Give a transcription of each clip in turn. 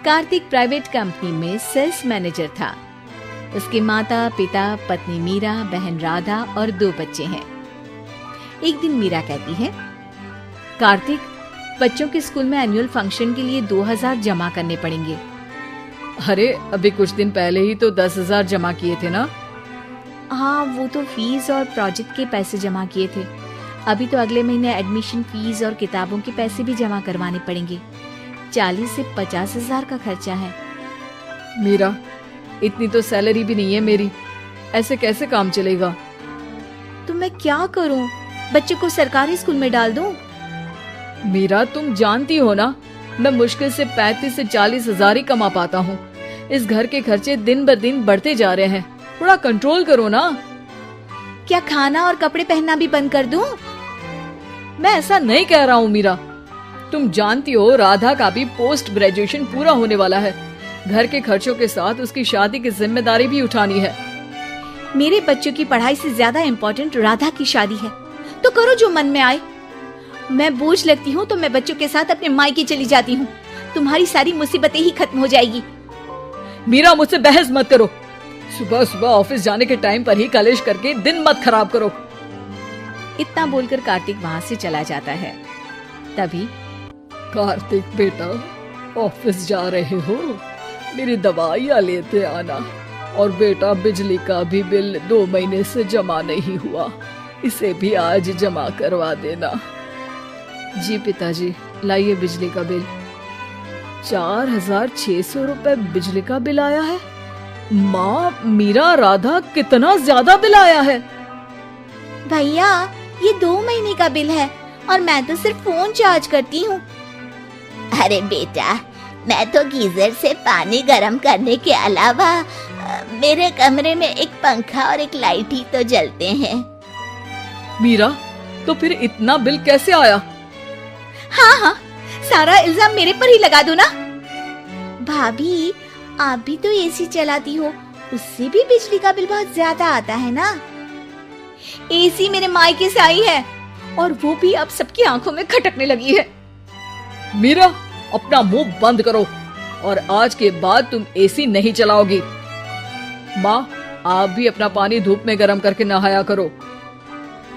Kartik private company में sales manager था। उसके माता पिता, पत्नी मीरा, बहन राधा और 2 बच्चे हैं। एक दिन मीरा कहती है, कार्तिक, बच्चों के स्कूल में एनुअल फंक्शन के लिए 2000 जमा करने पड़ेंगे। अरे अभी कुछ दिन पहले ही तो 10,000 जमा किए थे ना। हाँ, वो तो फीस और प्रोजेक्ट के पैसे जमा किए थे। अभी तो अगले महीने एडमिशन फीस और किताबों के पैसे भी जमा करवाने पड़ेंगे। 40 से 50 हजार का खर्चा है। मीरा, इतनी तो सैलरी भी नहीं है मेरी, ऐसे कैसे काम चलेगा? तो मैं क्या करूं? बच्चे को सरकारी स्कूल में डाल दूं? मीरा, तुम जानती हो ना, मैं मुश्किल से 35 से 40 हजार ही कमा पाता हूँ। इस घर के खर्चे दिन ब दिन बढ़ते जा रहे हैं, थोड़ा कंट्रोल करो ना। क्या खाना और कपड़े पहनना भी बंद कर दूं? मैं ऐसा नहीं कह रहा हूँ मीरा। तुम जानती हो राधा का भी पोस्ट ग्रेजुएशन पूरा होने वाला है। घर के खर्चों के साथ उसकी शादी की जिम्मेदारी भी उठानी है। मेरे बच्चों की पढ़ाई से ज्यादा इम्पोर्टेंट राधा की शादी है, तो करो जो मन में आए। मैं बोझ लगती हूँ तो मैं बच्चों के साथ अपने मायके चली जाती हूँ। तुम्हारी सारी मुसीबतें ही खत्म हो जाएगी। मीरा, मुझसे बहस मत करो। सुबह सुबह ऑफिस जाने के टाइम पर ही कलेश करके दिन मत खराब करो। इतना बोलकर कार्तिक वहाँ से चला जाता है। तभी, कार्तिक बेटा, ऑफिस जा रहे हो? मेरी दवाइयाँ लेते आना। और बेटा, बिजली का भी बिल 2 महीने से जमा नहीं हुआ, इसे भी आज जमा करवा देना। जी पिताजी, लाइए बिजली का बिल। 4600 रुपए बिजली का बिल आया है। माँ, मीरा, राधा, कितना ज्यादा बिल आया है। भैया, ये 2 महीने का बिल है और मैं तो सिर्फ फोन चार्ज करती हूँ। अरे बेटा, मैं तो गीजर से पानी गर्म करने के अलावा मेरे कमरे में एक पंखा और एक लाइट ही तो जलते हैं। मीरा, तो फिर इतना बिल कैसे आया? हाँ, सारा इल्जाम मेरे पर ही लगा दो ना। भाभी, आप भी तो एसी चलाती हो, उससे भी बिजली का बिल बहुत ज्यादा आता है ना। एसी मेरे मायके से आई है और वो भी अब सबकी आंखों में खटकने लगी है। मीरा, अपना मुंह बंद करो और आज के बाद तुम एसी नहीं चलाओगी। माँ, आप भी अपना पानी धूप में गर्म करके नहाया करो।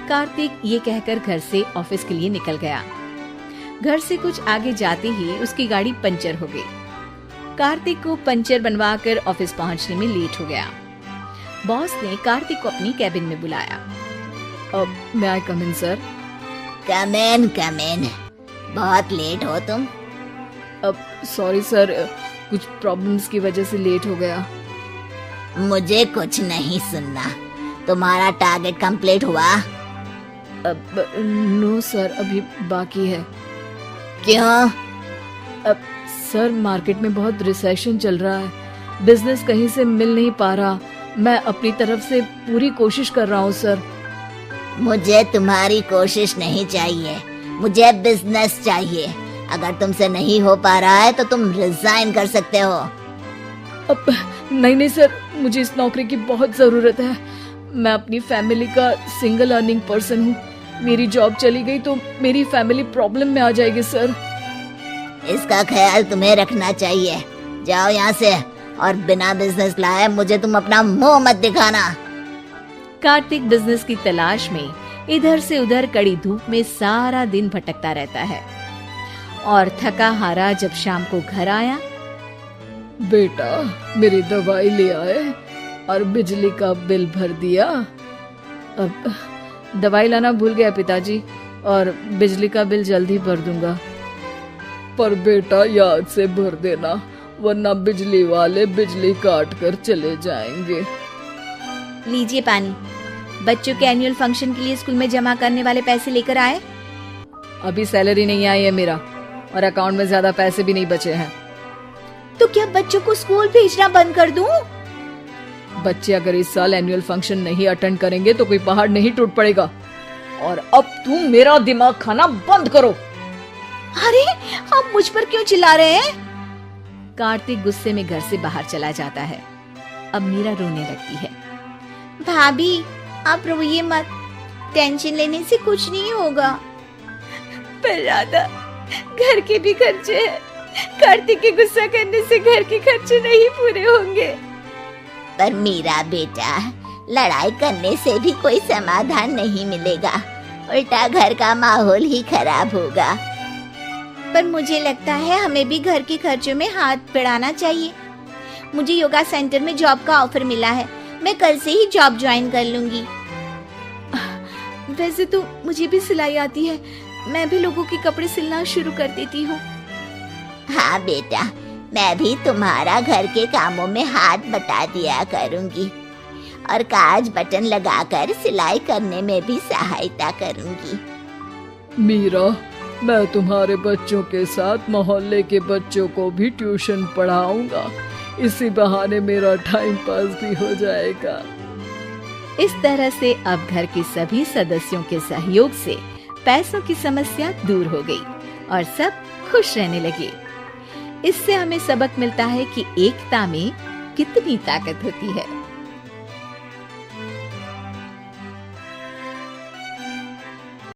कार्तिक ये कहकर घर से ऑफिस के लिए निकल गया। घर से कुछ आगे जाते ही उसकी गाड़ी पंचर हो गई। कार्तिक को पंचर बनवाकर ऑफिस पहुंचने में लेट हो गया। बॉस ने कार्तिक को अपनी कैबिन में बुलाया। अब मैं आई कम इन सर? कम इन। बहुत लेट हो तुम। अब सॉरी सर, कुछ प्रॉब्लम्स की वजह से लेट हो गया। मुझे कुछ नहीं सुनना। तुम्हारा टारगेट कंप्लीट हुआ? अब नो सर, अभी बाकी है। क्यों? अब सर, मार्केट में बहुत रिसेशन चल रहा है, बिजनेस कहीं से मिल नहीं पा रहा। मैं अपनी तरफ से पूरी कोशिश कर रहा हूँ सर। मुझे तुम्हारी कोशिश नहीं चाहिए, मुझे बिजनेस चाहिए। अगर तुमसे नहीं हो पा रहा है तो तुम रिजाइन कर सकते हो। अब नहीं सर, मुझे इस नौकरी की बहुत जरूरत है। मैं अपनी फैमिली का सिंगल अर्निंग पर्सन हूँ। मेरी जॉब चली गई तो मेरी फैमिली प्रॉब्लम में आ जाएगी सर। इसका ख्याल तुम्हें रखना चाहिए। जाओ यहाँ से और बिना बिजनेस लाए मुझे तुम अपना मुंह मत दिखाना। कार्तिक बिजनेस की तलाश में इधर से उधर कड़ी धूप में सारा दिन भटकता रहता है और थका हारा जब शाम को घर आया। बेटा, मेरी दवाई ले आए और बिजली का बिल भर दिया। अब दवाई लाना भूल गया पिताजी, और बिजली का बिल जल्दी भर दूंगा। पर बेटा, याद से भर देना, वरना बिजली वाले बिजली काट कर चले जाएंगे। लीजिए पानी। बच्चों के एनुअल फंक्शन के लिए स्कूल में जमा करने वाले पैसे लेकर आए? अभी सैलरी नहीं आई है मेरा, और अकाउंट में ज्यादा पैसे भी नहीं बचे हैं। तो क्या बच्चों को स्कूल भेजना बंद कर दूं? बच्चे अगर इस साल एनुअल फंक्शन नहीं अटेंड करेंगे तो कोई पहाड़ नहीं टूट पड़ेगा। और अब तुम मेरा दिमाग खाना बंद करो। अरे, आप मुझ पर क्यों चिल्ला रहे हैं? कार्तिक गुस्से में घर से बाहर चला जाता है। अब मीरा रोने लगती है। भाभी, आप रोइए मत, टेंशन लेने से कुछ नहीं होगा। पर राधा, घर के भी खर्चे हैं, कार्तिक के गुस्सा करने से घर के खर्चे नहीं पूरे होंगे। पर मीरा बेटा, लड़ाई करने से भी कोई समाधान नहीं मिलेगा, उल्टा घर का माहौल ही खराब होगा। पर मुझे लगता है हमें भी घर के खर्चों में हाथ बढ़ाना चाहिए। मुझे योगा सेंटर में जॉब का ऑफर मिला है, मैं कल से ही जॉब ज्वाइन कर लूंगी। वैसे तो मुझे भी सिलाई आती है, मैं भी लोगों के कपड़े सिलना शुरू कर देती हूँ। हाँ बेटा, मैं भी तुम्हारा घर के कामों में हाथ बटा दिया करूंगी और काज बटन लगाकर सिलाई करने में भी सहायता करूंगी। मीरा, मैं तुम्हारे बच्चों के साथ मोहल्ले के बच्चों को भी ट्यूशन पढ़ाऊंगा। इसी बहाने मेरा टाइम पास भी हो जाएगा। इस तरह से अब घर के सभी सदस्यों के सहयोग से पैसों की समस्या दूर हो गई और सब खुश रहने लगे। इससे हमें सबक मिलता है कि एकता में कितनी ताकत होती है।